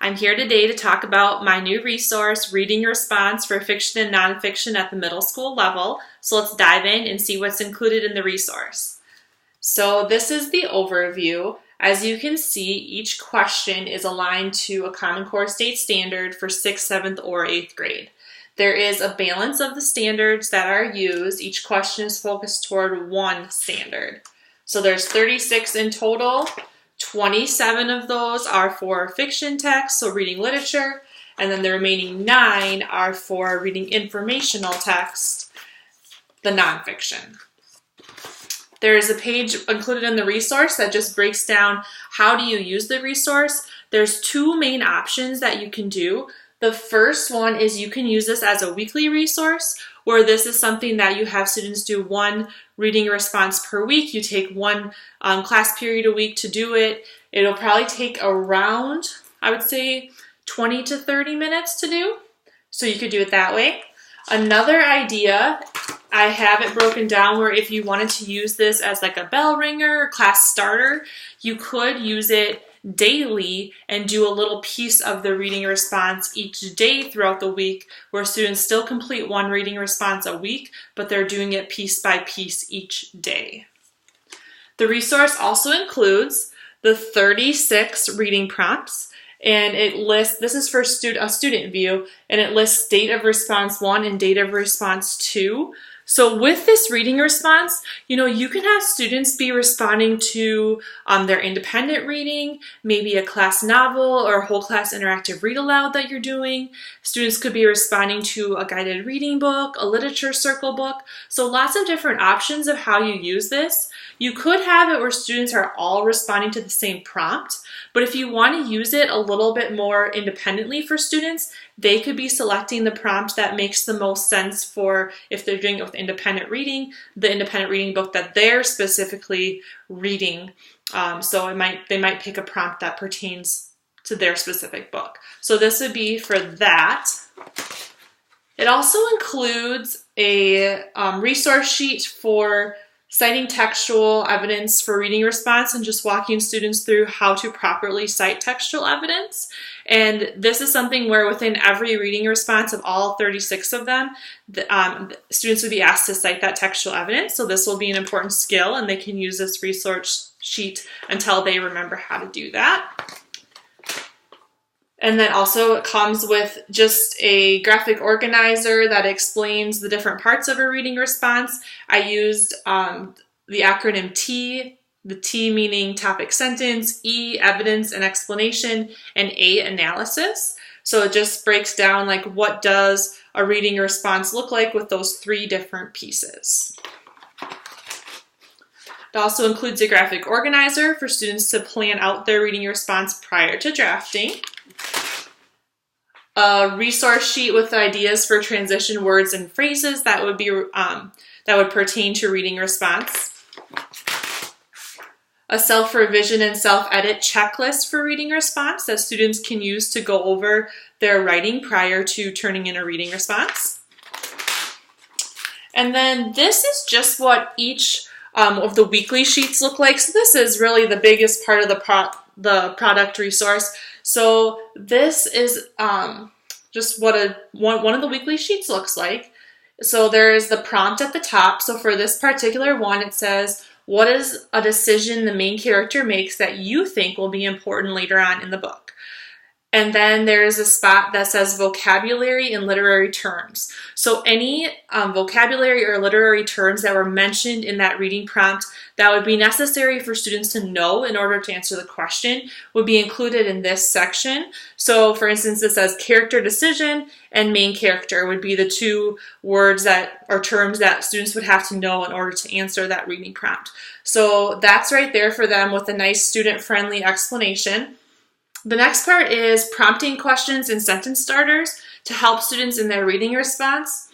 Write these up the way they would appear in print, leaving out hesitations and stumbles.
I'm here today to talk about my new resource, Reading Response for Fiction and Nonfiction at the middle school level. So let's dive in and see what's included in the resource. So this is the overview. As you can see, each question is aligned to a Common Core state standard for 6th, 7th, or 8th grade. There is a balance of the standards that are used. Each question is focused toward one standard. So there's 36 in total. 27 of those are for fiction text, so reading literature, and then the remaining 9 are for reading informational text, the nonfiction. There is a page included in the resource that just breaks down how do you use the resource. There's 2 main options that you can do. The first one is you can use this as a weekly resource, where this is something that you have students do 1 reading response per week. You take 1 class period a week to do it. It'll probably take around, I would say, 20 to 30 minutes to do. So you could do it that way. Another idea, I have it broken down where if you wanted to use this as like a bell ringer or class starter, you could use it daily and do a little piece of the reading response each day throughout the week, where students still complete 1 reading response a week, but they're doing it piece by piece each day. The resource also includes the 36 reading prompts, and it lists, this is for a student view, and it lists date of response 1 and date of response 2. So with this reading response, you can have students be responding to their independent reading, maybe a class novel or a whole class interactive read aloud that you're doing. Students could be responding to a guided reading book, a literature circle book. So lots of different options of how you use this. You could have it where students are all responding to the same prompt, but if you want to use it a little bit more independently for students, they could be selecting the prompt that makes the most sense for, if they're doing it with independent reading, the independent reading book that they're specifically reading. So they might pick a prompt that pertains to their specific book. So this would be for that. It also includes a resource sheet for citing textual evidence for reading response and just walking students through how to properly cite textual evidence. And this is something where within every reading response of all 36 of them, the students would be asked to cite that textual evidence. So this will be an important skill, and they can use this resource sheet until they remember how to do that. And then also it comes with just a graphic organizer that explains the different parts of a reading response. I used the acronym T, the T meaning topic sentence, E, evidence and explanation, and A, analysis. So it just breaks down like what does a reading response look like with those 3 different pieces. It also includes a graphic organizer for students to plan out their reading response prior to drafting. A resource sheet with ideas for transition words and phrases that would pertain to reading response. A self-revision and self-edit checklist for reading response that students can use to go over their writing prior to turning in a reading response. And then this is just what each of the weekly sheets look like. So this is really the biggest part of the product resource. So this is just what one of the weekly sheets looks like. So there is the prompt at the top. So for this particular one, it says, what is a decision the main character makes that you think will be important later on in the book? And then there is a spot that says vocabulary and literary terms. So any vocabulary or literary terms that were mentioned in that reading prompt that would be necessary for students to know in order to answer the question would be included in this section. So for instance, it says character decision and main character would be the 2 words or terms that students would have to know in order to answer that reading prompt. So that's right there for them with a nice student-friendly explanation. The next part is prompting questions and sentence starters to help students in their reading response.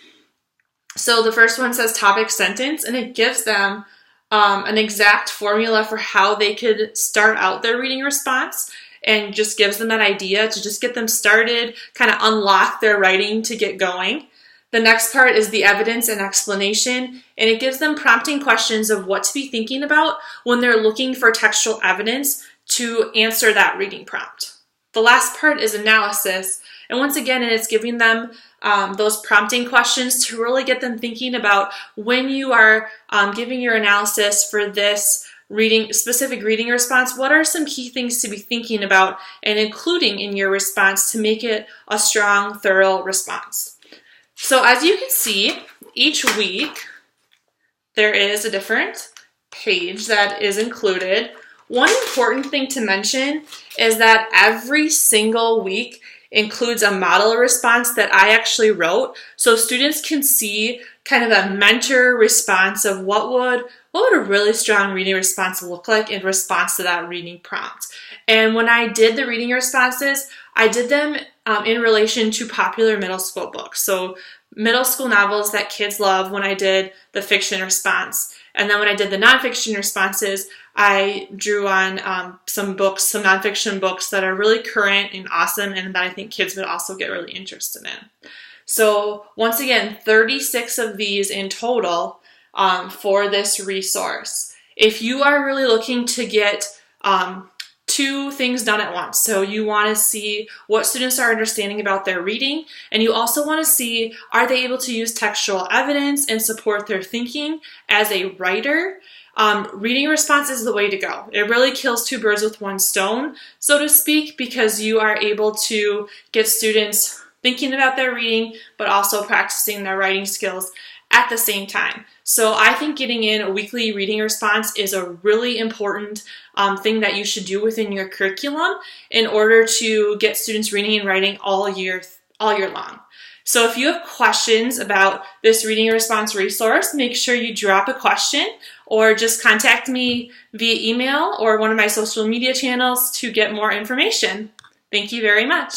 So the first one says topic sentence, and it gives them an exact formula for how they could start out their reading response, and just gives them that idea to just get them started, kind of unlock their writing to get going. The next part is the evidence and explanation, and it gives them prompting questions of what to be thinking about when they're looking for textual evidence to answer that reading prompt. The last part is analysis. And once again, it's giving them those prompting questions to really get them thinking about when you are giving your analysis for this specific reading response, what are some key things to be thinking about and including in your response to make it a strong, thorough response. So as you can see, each week there is a different page that is included. One important thing to mention is that every single week includes a model response that I actually wrote, so students can see kind of a mentor response of what would a really strong reading response look like in response to that reading prompt. And when I did the reading responses, I did them in relation to popular middle school books. So middle school novels that kids love when I did the fiction response. And then when I did the nonfiction responses, I drew on some nonfiction books that are really current and awesome and that I think kids would also get really interested in. So once again, 36 of these in total for this resource. If you are really looking to get two things done at once, so you want to see what students are understanding about their reading, and you also want to see are they able to use textual evidence and support their thinking as a writer, reading response is the way to go. It really kills two birds with one stone, so to speak, because you are able to get students thinking about their reading, but also practicing their writing skills at the same time. So I think getting in a weekly reading response is a really important thing that you should do within your curriculum in order to get students reading and writing all year long. So if you have questions about this reading response resource, make sure you drop a question or just contact me via email or one of my social media channels to get more information. Thank you very much.